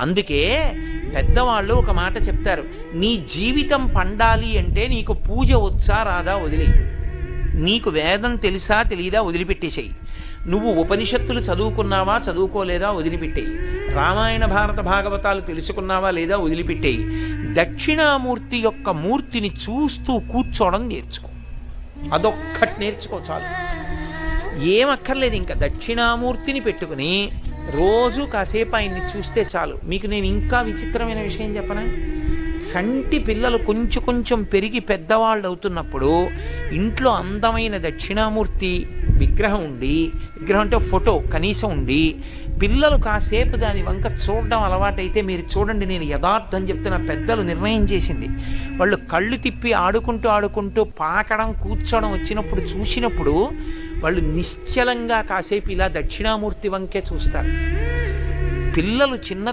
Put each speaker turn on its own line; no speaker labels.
అందుకే పెద్దవాళ్ళు ఒక మాట చెప్తారు, నీ జీవితం పండాలి అంటే నీకు పూజ వచ్చా రాదా వదిలేయి, నీకు వేదం తెలుసా తెలియదా వదిలిపెట్టేసేయి, నువ్వు ఉపనిషత్తులు చదువుకున్నావా చదువుకోలేదా వదిలిపెట్టేయి, రామాయణ భారత భాగవతాలు తెలుసుకున్నావా లేదా వదిలిపెట్టేయి, దక్షిణామూర్తి యొక్క మూర్తిని చూస్తూ కూర్చోవడం నేర్చుకో, అదొక్కటి నేర్చుకో చాలు. ఏమక్కర్లేదు, ఇంకా దక్షిణామూర్తిని పెట్టుకుని రోజు కాసేపు ఆయన్ని చూస్తే చాలు. మీకు నేను ఇంకా విచిత్రమైన విషయం చెప్పనా, చంటి పిల్లలు కొంచెం కొంచెం పెరిగి పెద్దవాళ్ళు అవుతున్నప్పుడు ఇంట్లో అందమైన దక్షిణామూర్తి విగ్రహం ఉండి, విగ్రహం అంటే ఫోటో కనీసం ఉండి, పిల్లలు కాసేపు దాని వంక చూడడం అలవాటైతే మీరు చూడండి, నేను యథార్థం చెప్తున్న, పెద్దలు నిర్ణయం చేసింది, వాళ్ళు కళ్ళు తిప్పి ఆడుకుంటూ ఆడుకుంటూ పాకడం కూర్చోవడం వచ్చినప్పుడు చూసినప్పుడు వాళ్ళు నిశ్చలంగా కాసేపు ఇలా దక్షిణామూర్తి వంకే చూస్తారు. పిల్లలు చిన్న